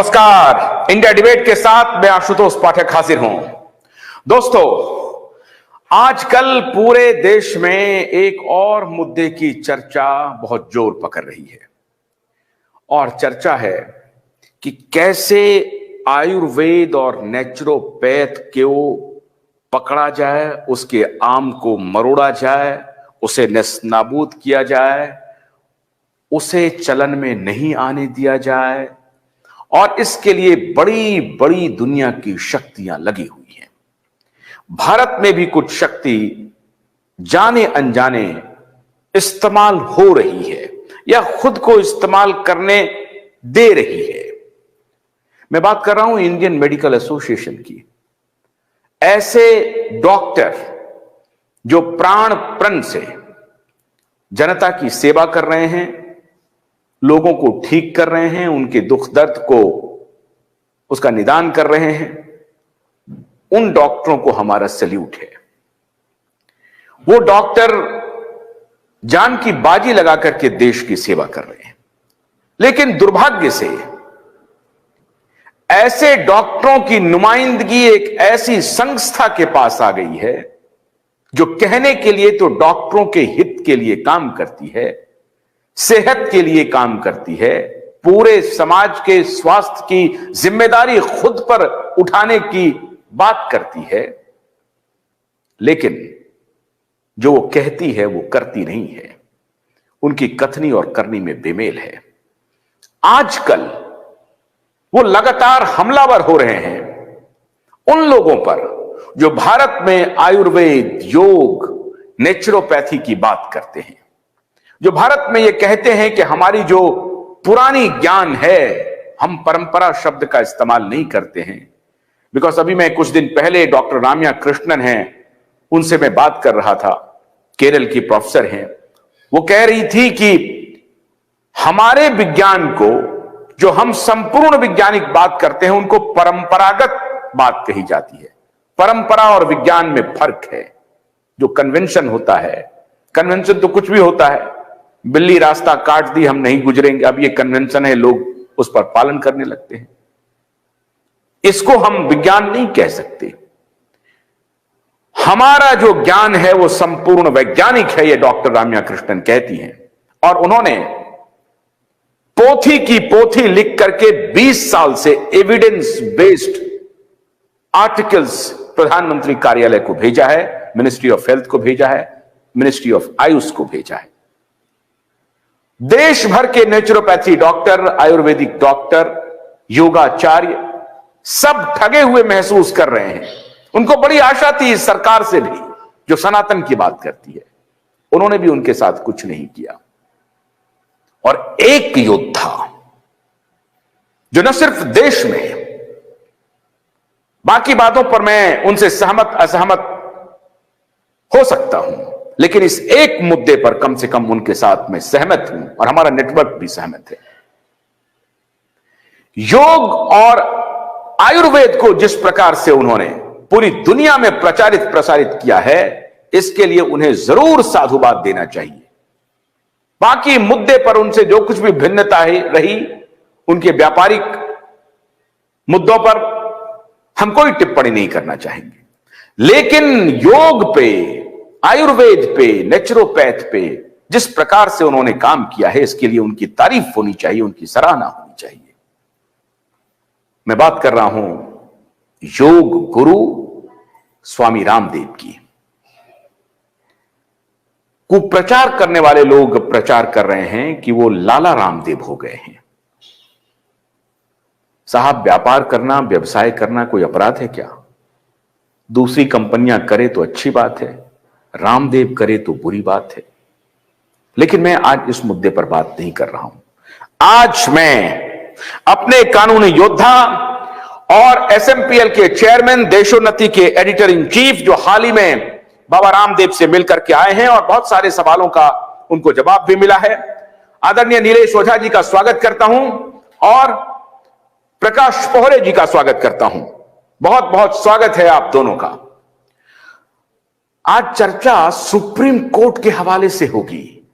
नमस्कार, India debate के साथ मैं आशुतोष पाठक हाजिर हूं। दोस्तों, आजकल पूरे देश में एक और मुद्दे की चर्चा बहुत जोर पकड़ रही है और चर्चा है कि कैसे आयुर्वेद और नेचुरोपैथ को पकड़ा जाए, उसके आम को मरोड़ा जाए, उसे नेस्तनाबूद किया जाए, उसे चलन में नहीं आने दिया जाए और इसके लिए बड़ी बड़ी दुनिया की शक्तियां लगी हुई हैं। भारत में भी कुछ शक्ति जाने अनजाने इस्तेमाल हो रही है या खुद को इस्तेमाल करने दे रही है। मैं बात कर रहा हूं इंडियन मेडिकल एसोसिएशन की। ऐसे डॉक्टर जो प्राणपण से जनता की सेवा कर रहे हैं, लोगों को ठीक कर रहे हैं, उनके दुख दर्द को उसका निदान कर रहे हैं, उन डॉक्टरों को हमारा सैल्यूट है। वो डॉक्टर जान की बाजी लगा करके देश की सेवा कर रहे हैं। लेकिन दुर्भाग्य से ऐसे डॉक्टरों की नुमाइंदगी एक ऐसी संस्था के पास आ गई है जो कहने के लिए तो डॉक्टरों के हित के लिए काम करती है, सेहत के लिए काम करती है, पूरे समाज के स्वास्थ्य की जिम्मेदारी खुद पर उठाने की बात करती है, लेकिन जो वो कहती है वो करती नहीं है। उनकी कथनी और करनी में बेमेल है। आजकल वो लगातार हमलावर हो रहे हैं उन लोगों पर जो भारत में आयुर्वेद, योग, नेचुरोपैथी की बात करते हैं, जो भारत में ये कहते हैं कि हमारी जो पुरानी ज्ञान है, हम परंपरा शब्द का इस्तेमाल नहीं करते हैं। बिकॉज अभी मैं कुछ दिन पहले डॉक्टर राम्या कृष्णन हैं, उनसे मैं बात कर रहा था, केरल की प्रोफेसर हैं। वो कह रही थी कि हमारे विज्ञान को, जो हम संपूर्ण वैज्ञानिक बात करते हैं, उनको परंपरागत बात कही जाती है। परंपरा और विज्ञान में फर्क है। जो कन्वेंशन होता है, कन्वेंशन तो कुछ भी होता है, बिल्ली रास्ता काट दी हम नहीं गुजरेंगे, अब ये कन्वेंशन है, लोग उस पर पालन करने लगते हैं। इसको हम विज्ञान नहीं कह सकते। हमारा जो ज्ञान है वो संपूर्ण वैज्ञानिक है, ये डॉक्टर राम्या कृष्णन कहती हैं। और उन्होंने पोथी की पोथी लिख करके 20 साल से एविडेंस बेस्ड आर्टिकल्स प्रधानमंत्री कार्यालय को भेजा है, मिनिस्ट्री ऑफ हेल्थ को भेजा है, मिनिस्ट्री ऑफ आयुष को भेजा है। देश भर के नेचुरोपैथी डॉक्टर, आयुर्वेदिक डॉक्टर, योगाचार्य सब ठगे हुए महसूस कर रहे हैं। उनको बड़ी आशा थी इस सरकार से भी, जो सनातन की बात करती है। उन्होंने भी उनके साथ कुछ नहीं किया। और एक योद्धा जो न सिर्फ देश में, बाकी बातों पर मैं उनसे सहमत असहमत हो सकता हूं, लेकिन इस एक मुद्दे पर कम से कम उनके साथ मैं सहमत हूं और हमारा नेटवर्क भी सहमत है। योग और आयुर्वेद को जिस प्रकार से उन्होंने पूरी दुनिया में प्रचारित प्रसारित किया है, इसके लिए उन्हें जरूर साधुवाद देना चाहिए। बाकी मुद्दे पर उनसे जो कुछ भी भिन्नता रही, उनके व्यापारिक मुद्दों पर हम कोई टिप्पणी नहीं करना चाहेंगे। लेकिन योग पे, आयुर्वेद पे, नेचुरोपैथ पे जिस प्रकार से उन्होंने काम किया है, इसके लिए उनकी तारीफ होनी चाहिए, उनकी सराहना होनी चाहिए। मैं बात कर रहा हूं योग गुरु स्वामी रामदेव की। कुप्रचार करने वाले लोग प्रचार कर रहे हैं कि वो लाला रामदेव हो गए हैं। साहब, व्यापार करना, व्यवसाय करना कोई अपराध है क्या? दूसरी कंपनियां करे तो अच्छी बात है, रामदेव करे तो बुरी बात है। लेकिन मैं आज इस मुद्दे पर बात नहीं कर रहा हूं। आज मैं अपने कानूनी योद्धा और एसएमपीएल के चेयरमैन, देशोन्नति के एडिटर इन चीफ, जो हाल ही में बाबा रामदेव से मिलकर के आए हैं और बहुत सारे सवालों का उनको जवाब भी मिला है, आदरणीय नीलेश ओझा जी का स्वागत करता हूं और प्रकाश पोहरे जी का स्वागत करता हूं। बहुत बहुत स्वागत है आप दोनों का। आज चर्चा सुप्रीम कोर्ट के हवाले से होगी।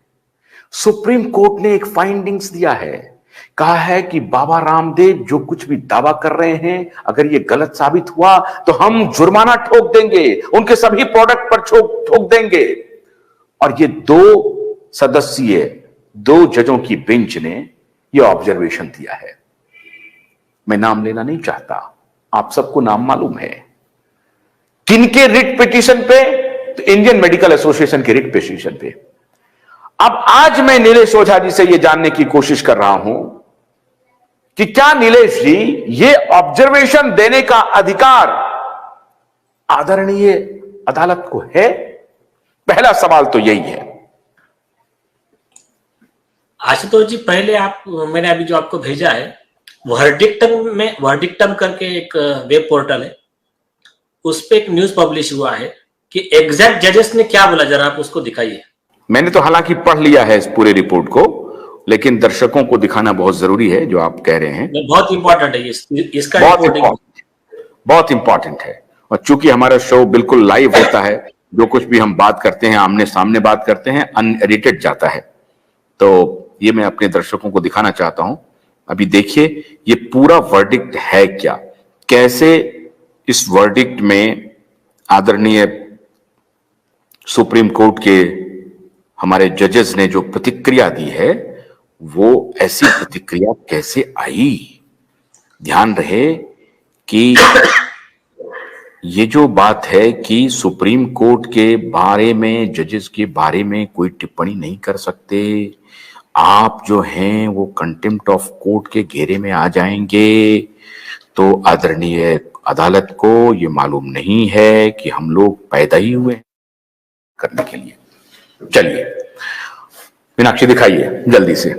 सुप्रीम कोर्ट ने एक फाइंडिंग्स दिया है कहा है कि बाबा रामदेव जो कुछ भी दावा कर रहे हैं, अगर ये गलत साबित हुआ तो हम जुर्माना ठोक देंगे, उनके सभी प्रोडक्ट पर ठोक देंगे। और ये 2 जजों की बेंच ने ये ऑब्जर्वेशन दिया है। मैं नाम लेना नहीं चाहता, आप सबको नाम मालूम है। किनके रिट पिटीशन पे? तो इंडियन मेडिकल एसोसिएशन के रिट पिटीशन पे। अब आज मैं नीलेश ओझा जी से यह जानने की कोशिश कर रहा हूं कि क्या नीलेश जी ये ऑब्जर्वेशन देने का अधिकार आदरणीय अदालत को है? पहला सवाल तो यही है। आशुतोष जी, पहले मैंने अभी जो आपको भेजा है वर्डिक्टम करके एक वेब पोर्टल है, उस पे एक न्यूज पब्लिश हुआ है कि एग्जैक्ट जजेस ने क्या बोला, जरा आप उसको दिखाइए। मैंने तो हालांकि पढ़ लिया है इस पूरे रिपोर्ट को, लेकिन दर्शकों को दिखाना बहुत जरूरी है जो आप कह रहे हैं। बहुत इंपॉर्टेंट है इसका, बहुत इंपॉर्टेंट है। और चूंकि हमारा शो बिल्कुल लाइव होता है, जो कुछ भी हम बात करते हैं आमने सामने बात करते हैं, अनएडिटेड जाता है, तो ये मैं अपने दर्शकों को दिखाना चाहता हूं। अभी देखिए ये पूरा वर्डिक्ट है क्या, कैसे इस वर्डिक्ट में आदरणीय सुप्रीम कोर्ट के हमारे जजेस ने जो प्रतिक्रिया दी है, वो ऐसी प्रतिक्रिया कैसे आई। ध्यान रहे कि ये जो बात है कि सुप्रीम कोर्ट के बारे में, जजेस के बारे में कोई टिप्पणी नहीं कर सकते, आप जो हैं वो कंटेम्प्ट ऑफ कोर्ट के घेरे में आ जाएंगे। तो आदरणीय अदालत को ये मालूम नहीं है कि हम लोग पैदा ही हुए करने के लिए। चलिए मीनाक्षी दिखाइए जल्दी से।